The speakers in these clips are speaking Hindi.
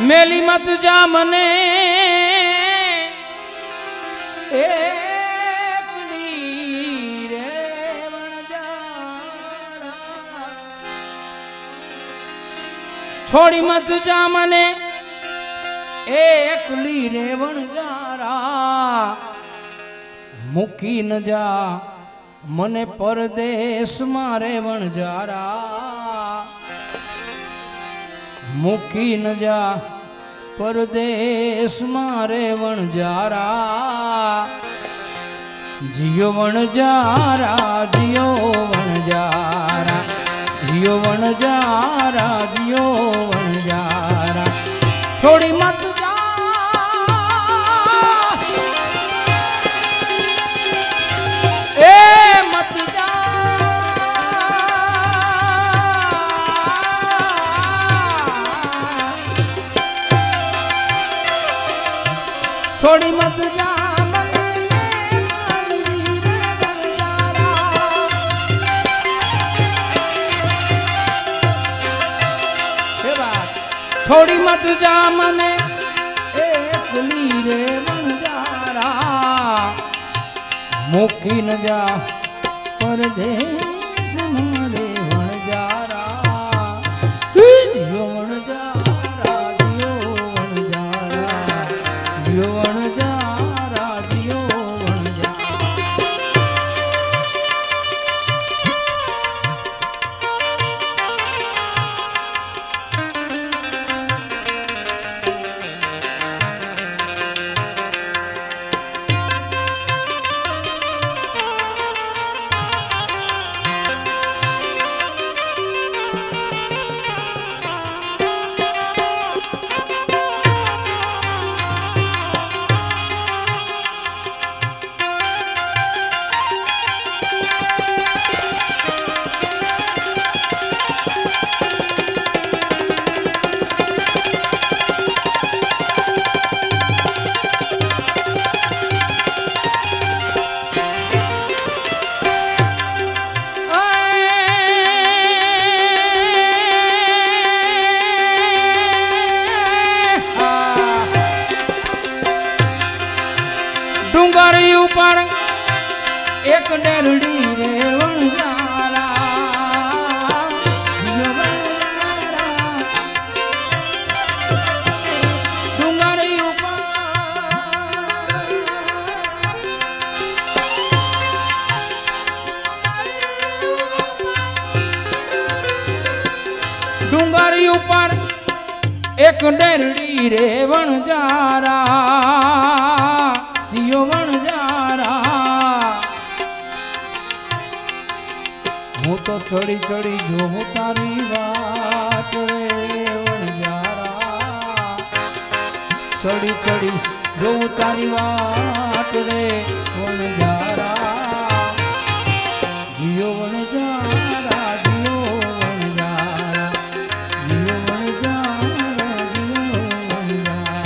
मेली मत जा मने एकली रे वणजारा छोड़ी मत जा मने एकली रे वणजारा मुकी न जा मने परदेश मारे वणजारा मुकी न जा परदेश मारे वणजारा जियो वणजारा जियो वणजारा जियो वणजारा जियो वणजारा थोड़ी मत जा ए मत जा थोड़ी मत जा थोड़ी मत जा मने एकली रे वणजारा मुकी न जा परदेश मारे वणजारा जियो वणजारा जियो वणजारा जियो वणजारा जियो वणजारा डूंगरी ऊपर एक डेरड़ी रे वणजारा जियो वणजारा डूंगरी ऊपर डूंगरी ऊपर एक डेरड़ी रे वणजारा जियो वणजारा हूँ तो चढ़ी चढ़ी जो तारी बात रे वणजारा चढ़ी चढ़ी जो तारी बात रे वणजारा जियो वणजारा जियो वणजारा जियो वणजारा जियो वणजारा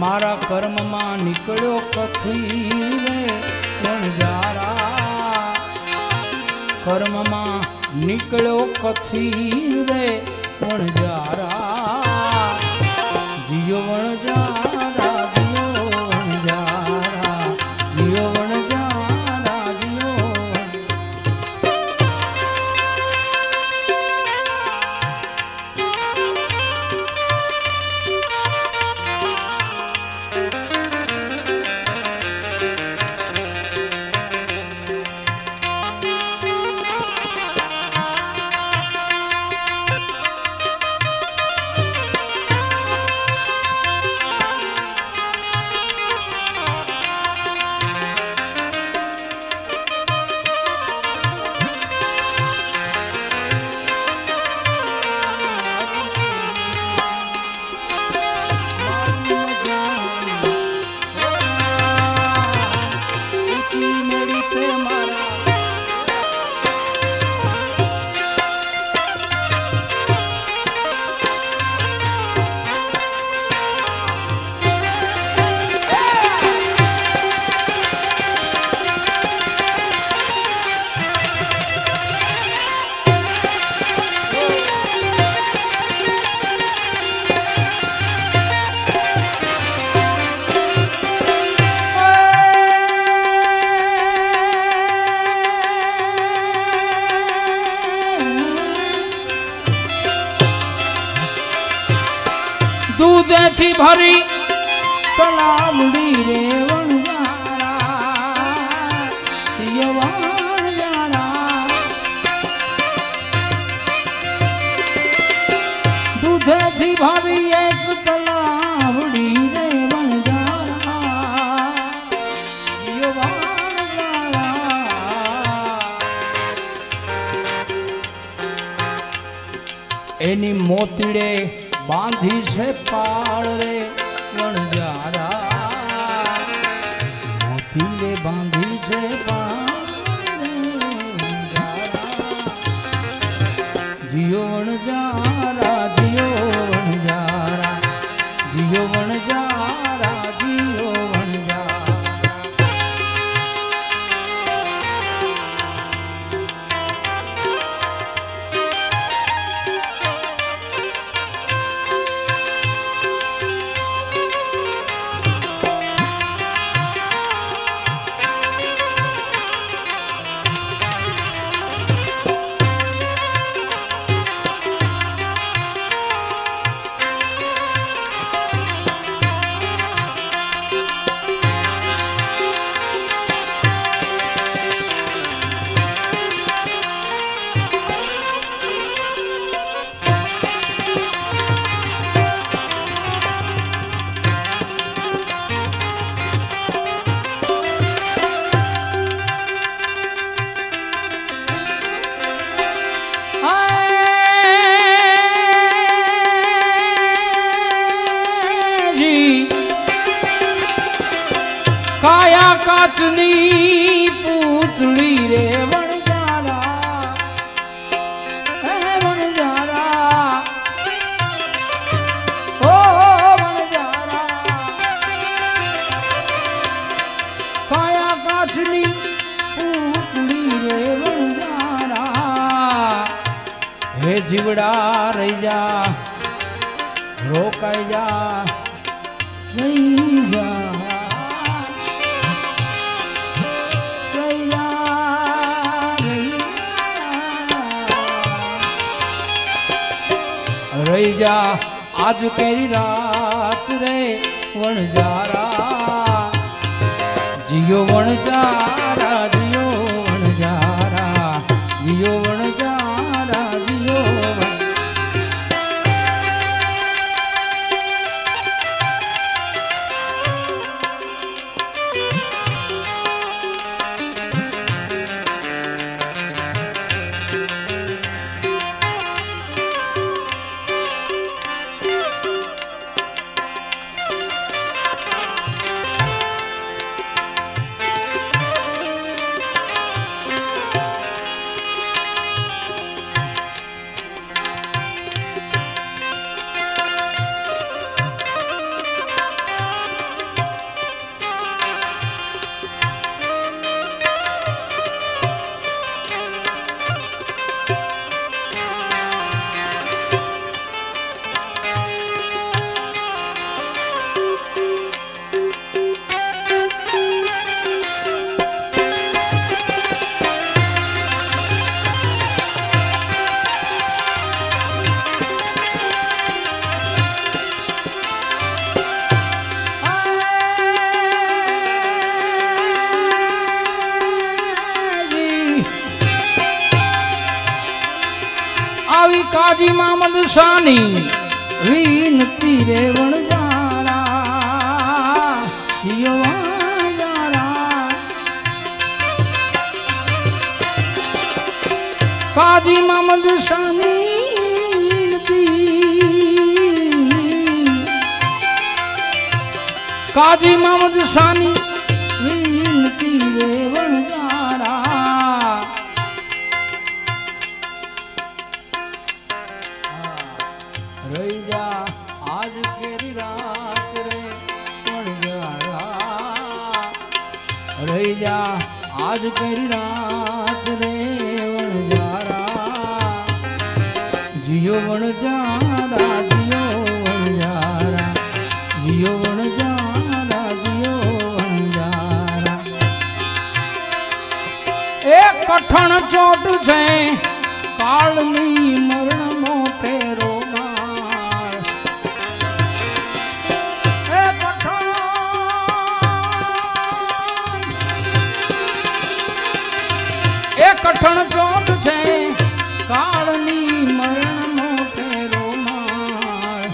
मारा कर्म में निकलो कथी रे वणजारा कर्म में निकलो कथी रे वणजारा जियो वणजारा जियो वणजारा जियो वणजारा जियो दूधेथी भरी तलावड़ी रे वणजारा जियो वणजारा दूधेथी भरी एक तलावड़ी रे वणजारा जियो वणजारा एनी मोतीड़े बांधी से पाड़ रे वणजारा मोतीले बांधी से पाड़ रे वणजारा जियो वणजारा जियो वणजारा जियो वणजारा जियो वणजारा काया काचनी पूतली रे वणजारा वणजारा ओ वणजारा काया काचनी पूतली रे वणजारा हे जीवड़ा रही जा रोकाई जा रही जा रही जा आज तेरी रात रे वणजारा जियो वणजारा जियो वणजारा जियो वणजारा जियो काजी मामद सानी विनती रे वणजारा जियो वणजारा काजी मामद सानी विनती काजी मामद सानी विनती रे वणजारा रही जा आज केरी रात रे वणजारा रही जा आज केरी रात रे वणजारा जियो वणजारा जियो वणजारा जियो वणजारा जियो वणजारा एक कठण चोट छे कालनी मरण मोटेरो कठण चोट छे कालनी मरण मोटेरो मार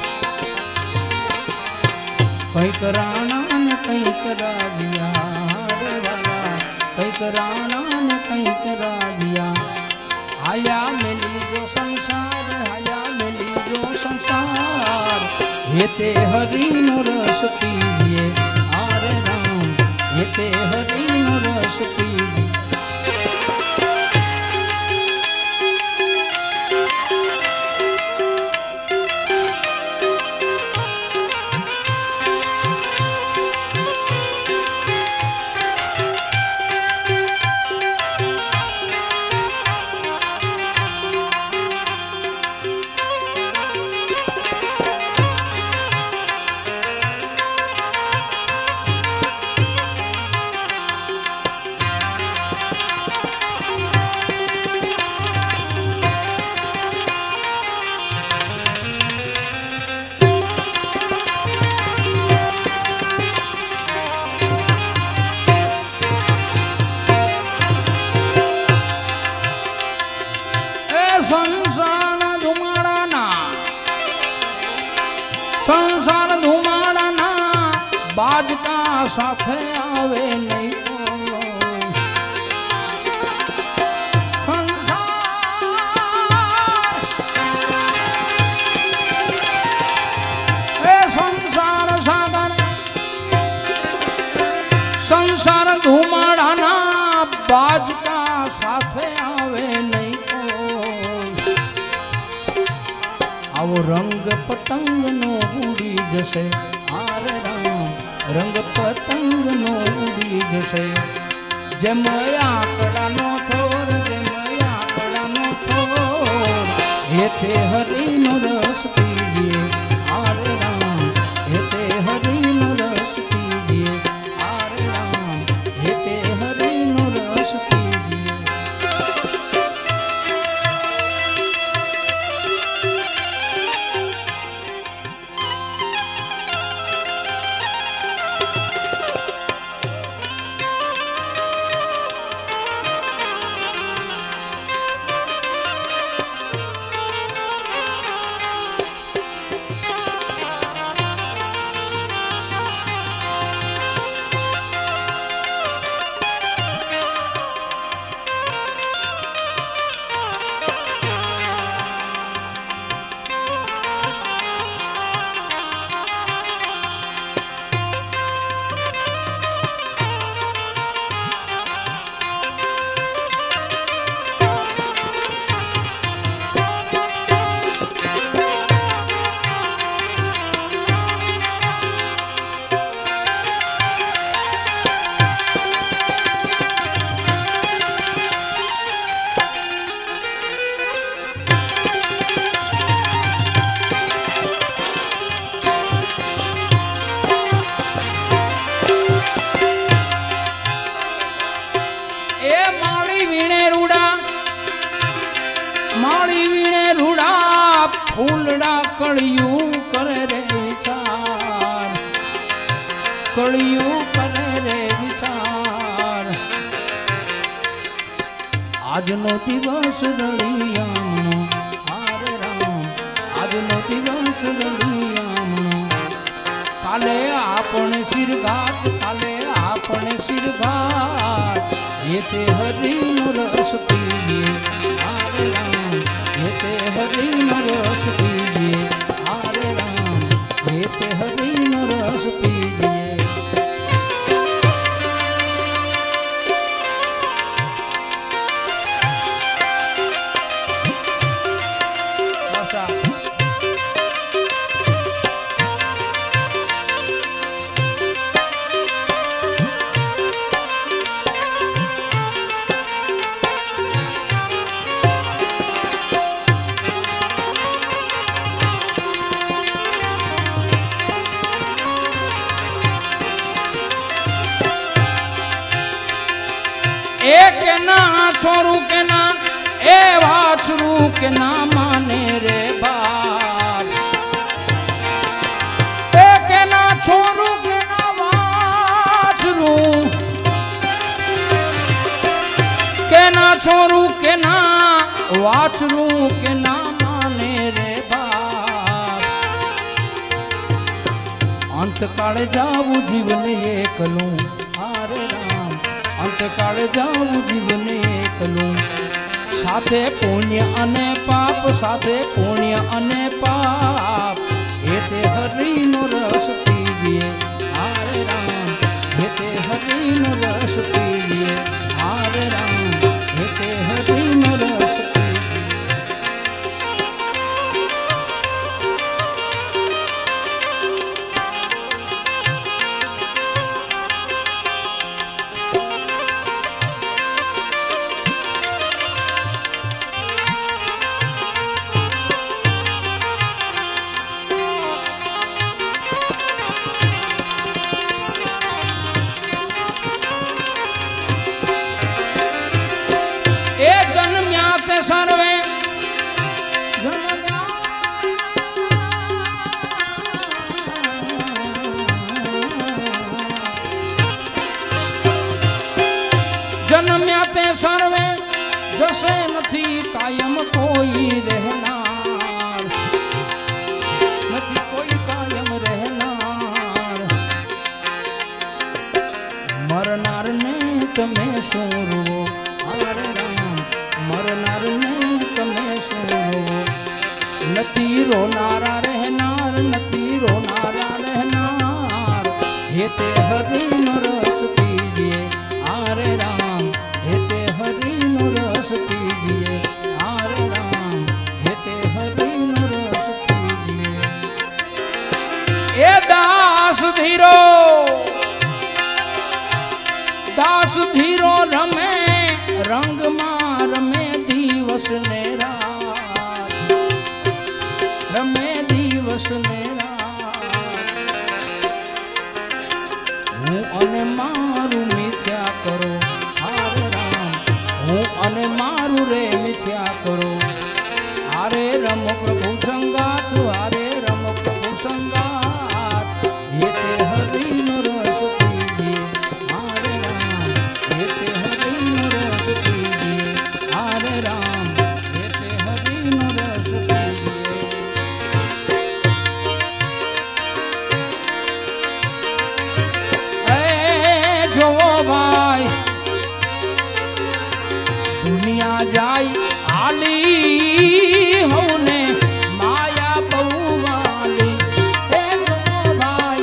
कईक राणा ने कईक राजिया रे वाला कईक राणा ने कईक राजिया हाल्या मिली जो संसार हाल्या मिली जो संसार हेते हरि नो रस पीजिए आरे राम हेते हरि नो रस पीजिए संसार धुमाड़ा बाजका साथे आवे नहीं संसार सागर संसार धुमाड़ा बाजका साथे आवे नहीं आवो रंग पतंग नो उड़ी जसे आरे राम रंग पतंग नो उड़ी जसे जेम आकड़ा नो थोर जेम आकड़ा नो थोर हेते हरि नो रस पीजिए आरे राम हेते हरि नो रस पीजिए आरे राम हेते हरि नो रस पीजिए फूलड़ा कड़ियू करे रे विचार, कड़ियू करे रे विचार। आज नो दिवस रलियानो हारे राम, આજનો દિવસ રળિયામણો કાલે આપણે સિરઘાટ કાલે આપણે સિરઘાટ એતે હરિનો રસ પીએ આરે રામ એતે હરિનો રસ પીએ આરે રામ એતે હરિનો રસ પીએ के ना छोरू के ना ए वाछरू के ना माने रे बाप के ना छोरू के ना वाछरू के ना छोरू के ना वाछरू के ना माने रे बाप अंत काले जाऊ जीवन एकलू आरे राम अंत काले जाऊं जीवने एकलू साथे पुण्य अने पाप साथे पुण्य अने पाप हेते हरिनो रस पीविए आरे राम हेते हरिनो रस पीविए आरे राम हेते हरिनो रस सर्वे जन्म्या ते सर्वे जसे नथी कायम कोई रहनार नथी कोई कायम रहनार मरनार ने तमे सोरवो आरे राम मरनार ने तमे सोरवो नथी रोनारा रहनार नथी रोनारा रहनार हेते हरिनो रस पीजिए आरे राम हेते हरिनो रस पीजिए आरे राम हेते हरिनो रस पीजिए ए दास धीरो रमे रंग मार में दिवस ने रात रमे दिवस ने रात हूँ अने मारू मिथ्या करो आरे राम हूँ अने मारू रे मिथ्या करो आरे रम प्रभु संगात आरे रम प्रभु संगात हेते हरिनो रस पीजिए आरे राम हेते हरिनो रस पीजिए आरे राम हेते हरिनो रस पीजिए ए जो भाई दुनिया जाई आली होने माया बहुवाली ए जो भाई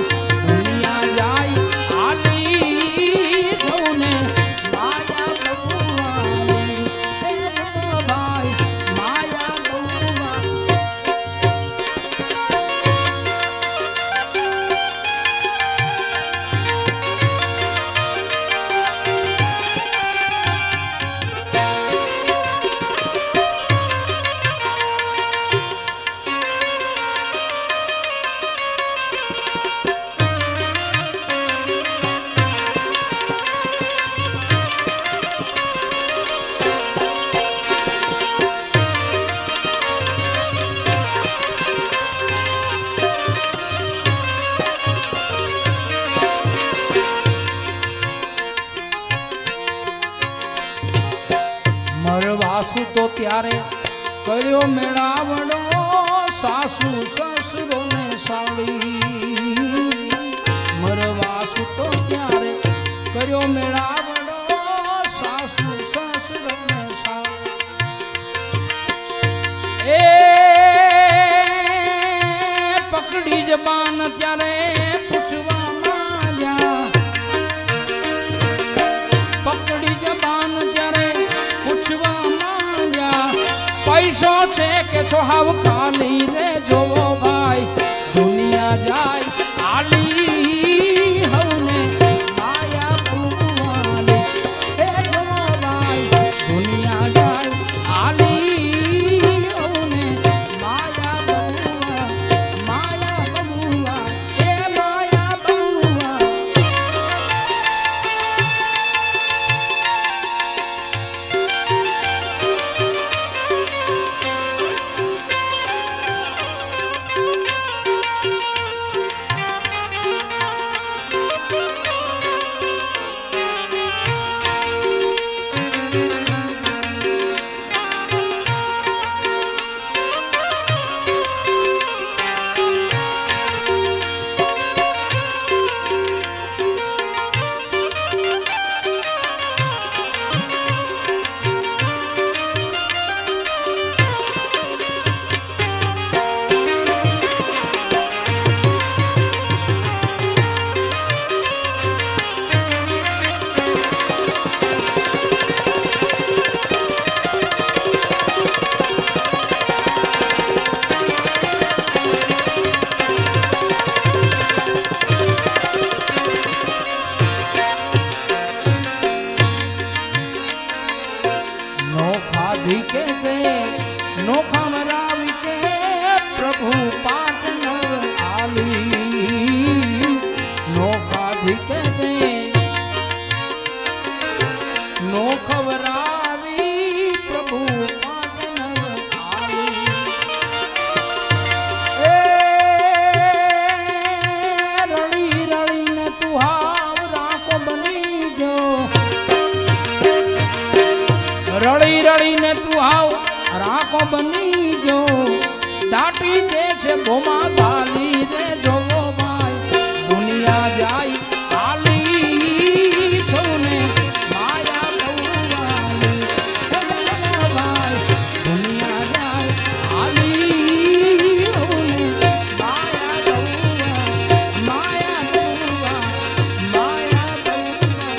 दुनिया जाई आली होने माया बहुवाली ए जो भाई माया बहुवाली મરવાસુ તો ત્યારે કયો મેળાવડો सासू ससुरो ने साड़ी मरवासु तो त्यारे कर्यो मेळावड़ो सासू ससुरो ने साड़ी ए पकड़ी जबान त्यारे पूछवा माया पकड़ी जबान त्यारे पूछवा माया पैसो छे के छो हाव खाली रे जोवो भाई दुनिया जाय आली हवने माया बुवाली हे जोवो भाई दुनिया जाय आली हवने माया बुवा हे माया बुवा रड़ी रड़ी ने तू आओ राखो बनी जो दाटी दे से घुमा गाली रे जो भाई दुनिया जाई आली सोने माया बउवाली भाई दुनिया जाई आली सोने माया बउवा माया बउवा माया बउवा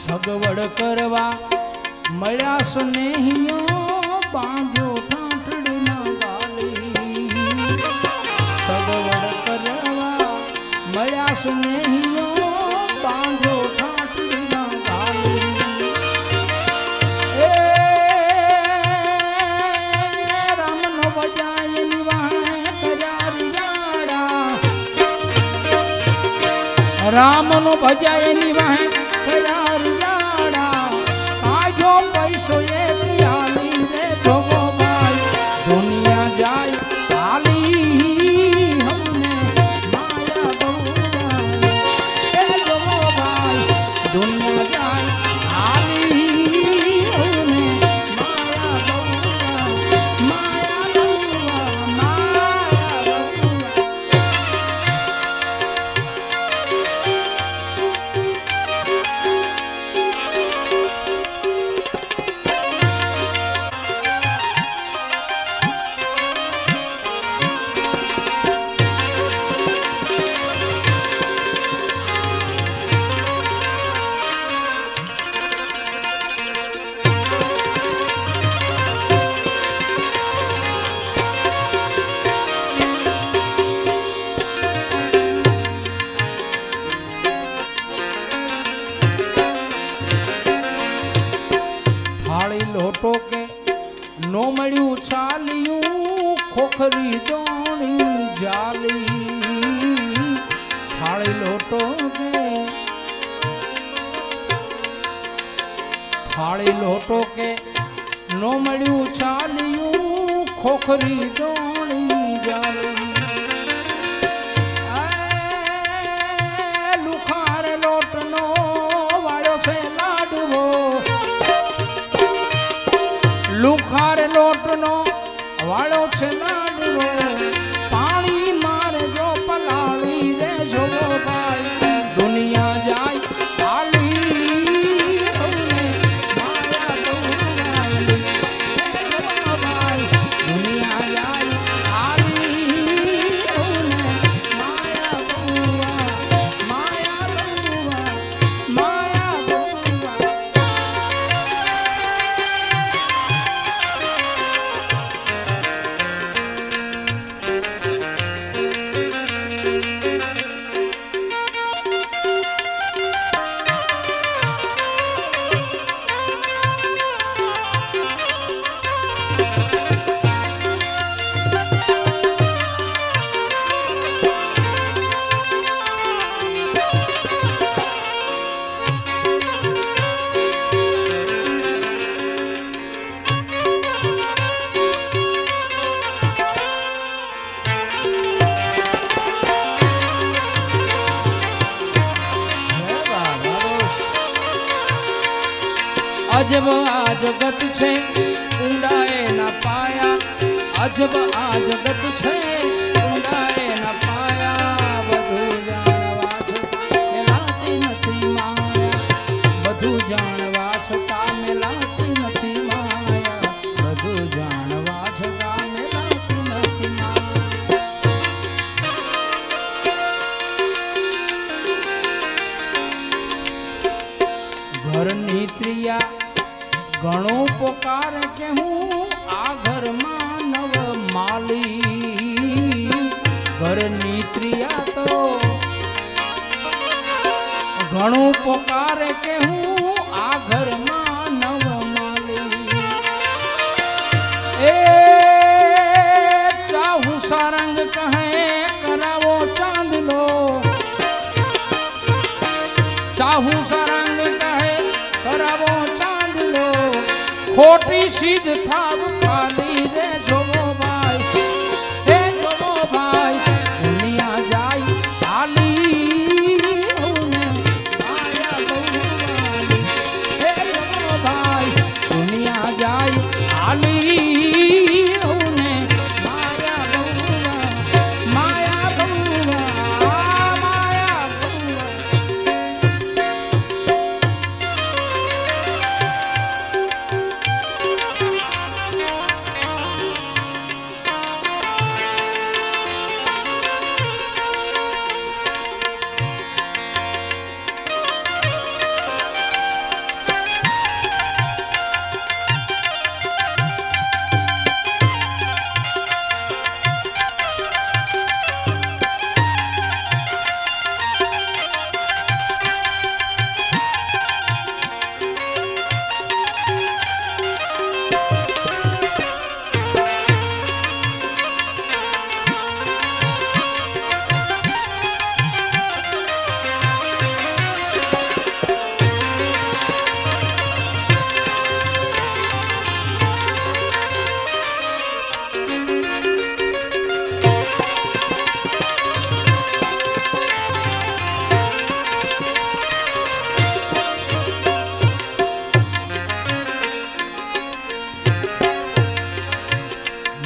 सगवड़ करवा मळ्या स्नेहियो बांध्यो ठाठड़ी ना गाली सगवड़ करवा मळ्या स्नेहियो बांध्यो ठाठड़ी ना गाली ए राम नो बजाय निवाणे कर्या राम नो भजाय निवाहे खयारियाड़ा आजो पैसो ये पियाली रे जोगो भाई दुनिया जाए आली हमने माया बउवा ए जोगो भाई दुनिया जाए आली हमने माया बउवा माया बउवा माया बउवा खोखरी दोणी जाली थाली लोटो के नो मळ्यू चाल्यू खोखरी दोणी जाली लुखार लोटनो वाळ्यो छे लाडवो लुखार लोटनो वाळो छे लाडवो पाणी मारजो पलाળી रे जोगो भाई दुनिया जाय आली माया गौवाली जोगो भाई दुनिया जाय आली माया गौवा माया गौवा माया गौवा अजब आ जगत छे ऊंडाए न पाया अजब आ जगत छे ऊंडाए न पाया बधु जाणवा छता मेलाती नथी माया बधु जाणवा छता मेलाती नथी माया बधु जाणवा छता मेलाती नथी माया घरनी त्रिया घणो पोकार के हूँ आ घर मानव माली घर नीत्रिया तो घणो पोकार के हूँ आ घर मानव माली ए चाहू सारंग कहे करावो चांद लो चाहू सारंग कहे करावो चांद लो खोटी सीध थाव खाली रे जोगो भाई हे जोगो भाई दुनिया जाई आली माया गौवाली हे जोगो भाई दुनिया जाई आली माया गौवा माया गौवा माया गौवा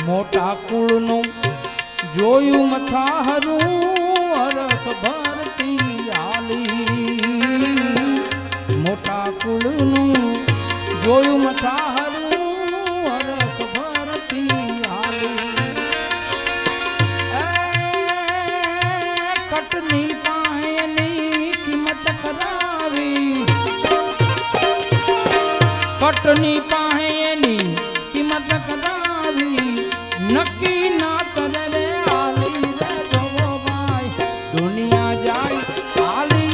मोटा कुळनु जोयु मथाहरू हरख भरती आली मोटा कुळनु जोयु मथाहरू हरख भरती आली कटनी पाहेनी कीमत करावी कटनी पाहेनी कीमत करावी नक्की ना करे रे आली रे जोगो भाई दुनिया जाई आली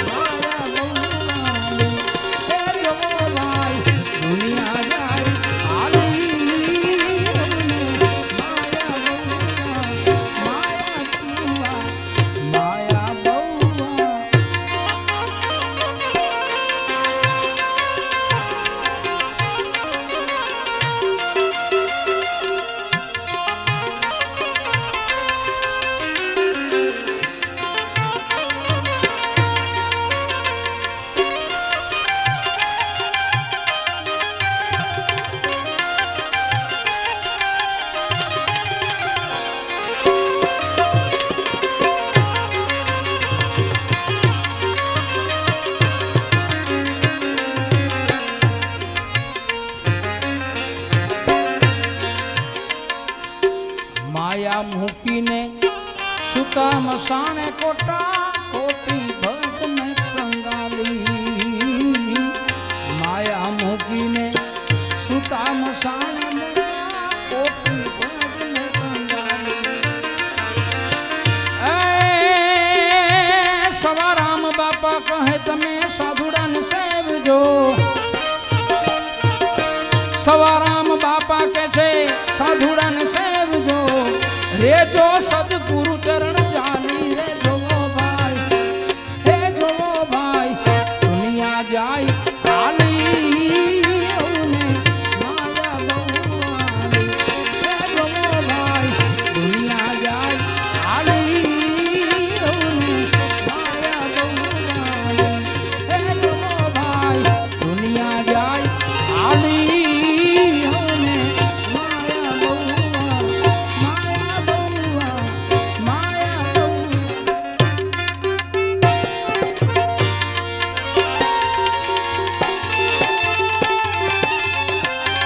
माया गौवाली हे जोगो भाई दुनिया जाई आली माया मूकी ने सुता मसाने कोटा कोटी भक्त में कंगाली माया मूकी ने सुता मसाने कोटी भक्त में कंगाली सवाराम बापा कहे तमे साधुड़ान सेवजो सवाराम बापा के छे साधु